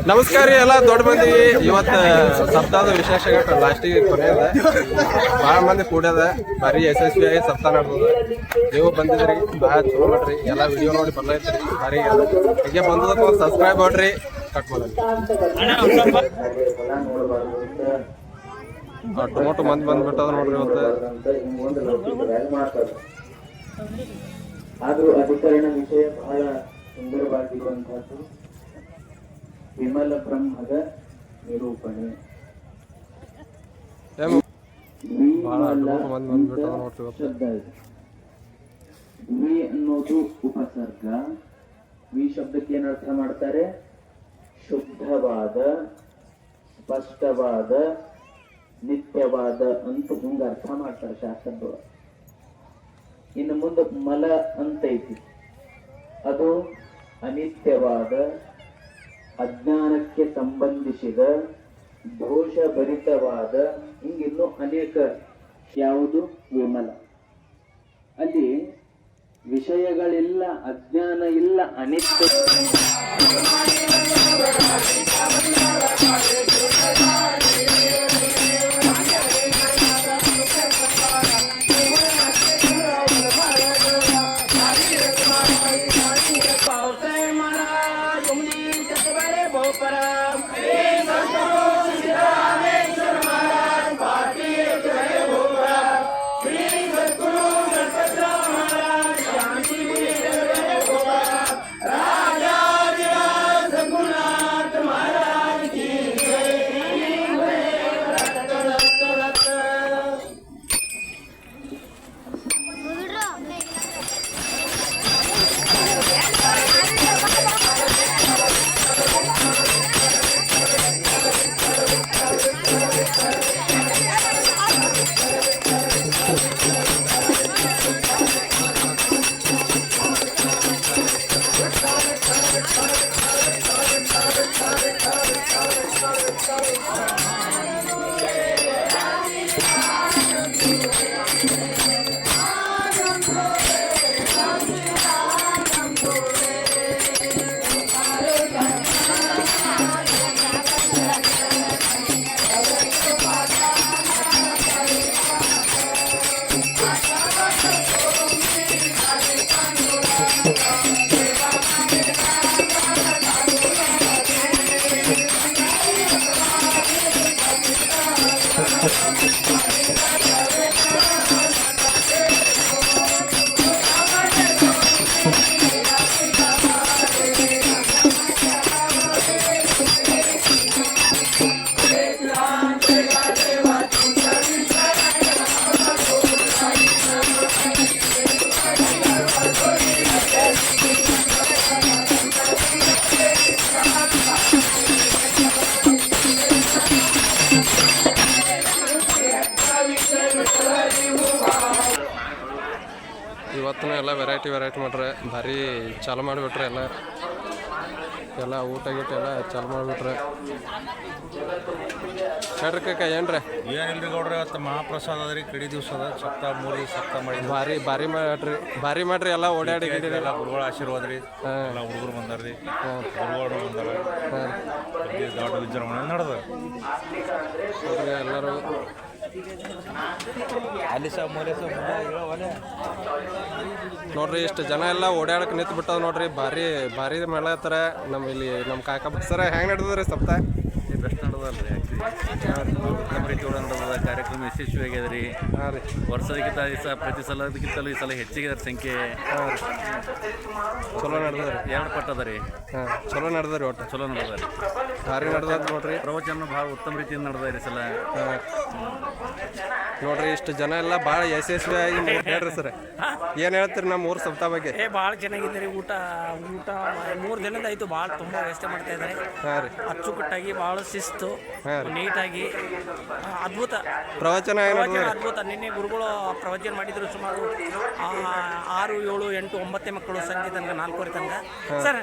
ನಮಸ್ಕಾರ ರೀ ಎಲ್ಲ ದೊಡ್ಡ ಮಂದಿ. ಇವತ್ತು ಸಪ್ತಾಹದ ವಿಶೇಷ ಲಾಸ್ಟಿಗೆ ಕೊನೆಯದ ಭಾಳ ಮಂದಿ ಕೂಡ್ಯದ. ಭಾರಿ ಯಶಸ್ವಿ ಆಗಿ ಸಪ್ತಾಹ ನಡೆದ. ನೀವು ಬಂದಿದ್ರಿ ಭಾಳ ಚಲೋ ಮಾಡ್ರಿ. ಎಲ್ಲ ವಿಡಿಯೋ ನೋಡಿ ಬಂದೈತ್ರಿ ಭಾರಿ ಹೀಗೆ ಬಂದದಕ್ಕೆ ಒಂದು ಸಬ್ಸ್ಕ್ರೈಬ್ ಮಾಡ್ರಿ. ಕಟ್ ಮಾಡಿ ಟೊಮೊಟೊ ಮಂದಿ ಬಂದ್ಬಿಟ್ಟದ ನೋಡ್ರಿ ಇವತ್ತು. ಆದ್ರೂ ಅಧಿಕರಣ ವಿಷಯ ಬಹಳ ಸುಂದರವಾಗಿರುವಂತಹದ್ದು. ವಿಮಲ ಬ್ರಹ್ಮದ ನಿರೂಪಣೆ. ಶಬ್ದ ಇದೆ. ವಿ ಅನ್ನೋದು ಉಪಸರ್ಗ. ವಿ ಶಬ್ದಕ್ಕೆ ಏನ್ ಅರ್ಥ ಮಾಡ್ತಾರೆ? ಶುದ್ಧವಾದ, ಸ್ಪಷ್ಟವಾದ, ನಿತ್ಯವಾದ ಅಂತ ಹಿಂಗ ಅರ್ಥ ಮಾಡ್ತಾರೆ ಶಾಸ್ತ್ರದೊಳಗೆ. ಇನ್ನು ಮುಂದೆ ಮಲ ಅಂತ ಐತಿ. ಅದು ಅನಿತ್ಯವಾದ, ಅಜ್ಞಾನಕ್ಕೆ ಸಂಬಂಧಿಸಿದ, ದೋಷಭರಿತವಾದ, ಹಿಂಗಿನ್ನೂ ಅನೇಕ. ಯಾವುದು? ವಿಮಲ. ಅಲ್ಲಿ ವಿಷಯಗಳಿಲ್ಲ, ಅಜ್ಞಾನ ಇಲ್ಲ, ಅನಿತ್ಯ. ಇವತ್ತು ಎಲ್ಲ ವೆರೈಟಿ ಮಾಡ್ರೆ ಭಾರಿ ಚಾಲು ಮಾಡಿಬಿಟ್ರೆ. ಎಲ್ಲ ಊಟ ಗೀಟ ಎಲ್ಲ ಚಾಲು ಮಾಡಿಬಿಟ್ರೆ. ಹೇಳ್ರಿ ಏನ್ರಿ? ಏನಿಲ್ರಿ ಗೌಡ್ರಿ, ಇವತ್ತು ಮಹಾಪ್ರಸಾದ ಅದ ರೀ. ಕಡಿ ದಿವಸ ಅದ. ಸಪ್ತಾಹ 3 ದಿವಸ ಸಪ್ತಾಹ ಮಾಡಿ ಭಾರಿ ಮಾಡ್ರಿ. ಎಲ್ಲ ಓಡಾಡಿ ಎಲ್ಲ ಗುರುಗಳ ಆಶೀರ್ವಾದ ರೀ. ಎಲ್ಲ ಹುಡುಗರು ಬಂದಾರ್ರಿ, ಗುರುಗಳು ಬಂದಾರ. ದೊಡ್ಡ ವಿಜೃಂಭಣೆ ನಡೆದ ಎಲ್ಲರೂ. ಅಲ್ಲಿ ನೋಡ್ರಿ ಇಷ್ಟು ಜನ ಎಲ್ಲ ಓಡಾಡಕ್ಕೆ ನಿಂತು ಬಿಟ್ಟದ ನೋಡ್ರಿ. ಭಾರಿ ಮೇಳ ಹತ್ತಾರ. ನಮ್ಮ ಕಾಕ ಸರ ಹೆಂಗೆ ನಡೆದ್ರಿ ಸಪ್ತಾಹ? ಬೆಸ್ಟ್ ನಡೆದಲ್ರಿ. ಉತ್ತಮ ರೀತಿ ಒಳಗದ ಕಾರ್ಯಕ್ರಮ ಯಶಸ್ವಿ ಆಗ್ಯದ ರೀ. ಹಾಂ ರೀ. ವರ್ಷದಕ್ಕಿಂತ ಪ್ರತಿ ಸಲದಕ್ಕಿಂತಲೂ ಈ ಸಲ ಹೆಚ್ಚಿಗೆ ಅದ್ರ ಸಂಖ್ಯೆ. ಹಾಂ ರೀ. ಚಲೋ ನಡೆದ್ರಿ. 2 ಪಟ್ಟು ಅದ ರೀ. ಹಾಂ ಚಲೋ ನಡೆದ್ರಿ. ಒಟ್ಟು ಚಲೋ ನಡೆದ ರೀ. ಭಾರಿ ನಡೆದ ನೋಡ್ರಿ. ಪ್ರವಚನ ಭಾಳ ಉತ್ತಮ ರೀತಿಯಿಂದ ನಡೆದ ರೀ ಸಲ. ನೋಡ್ರಿ ಇಷ್ಟು ಜನ ಎಲ್ಲ ಭಾಳ ಯಶಸ್ವಿಯಾಗಿ ಹೇಳ್ರಿ ಸರ್. ಏನು ಹೇಳ್ತೀರಿ ನಮ್ಮ ಊರು ಸಪ್ತಾಹ ಬಗ್ಗೆ? ಭಾಳ ಚೆನ್ನಾಗಿದೆ ರೀ. ಊಟ 3 ದಿನದ ಆಯಿತು. ಭಾಳ ತುಂಬ ವ್ಯವಸ್ಥೆ ಮಾಡ್ತಾ ಇದ್ದಾರೆ. ಹಾಂ ರೀ. ಅಚ್ಚುಕಟ್ಟಾಗಿ ಭಾಳ ಶಿಸ್ತು, ನೀಟಾಗಿ ಅದ್ಭುತ ಪ್ರವಚನ ಅದ್ಭುತ. ನಿನ್ನೆ ಗುರುಗಳು ಪ್ರವಚನ ಮಾಡಿದ್ರು. ಸುಮಾರು 6, 7, 8, 9 ಮಕ್ಕಳು ಸಂಜೆ ತನಕ 4 ತನಕ ಸರ್.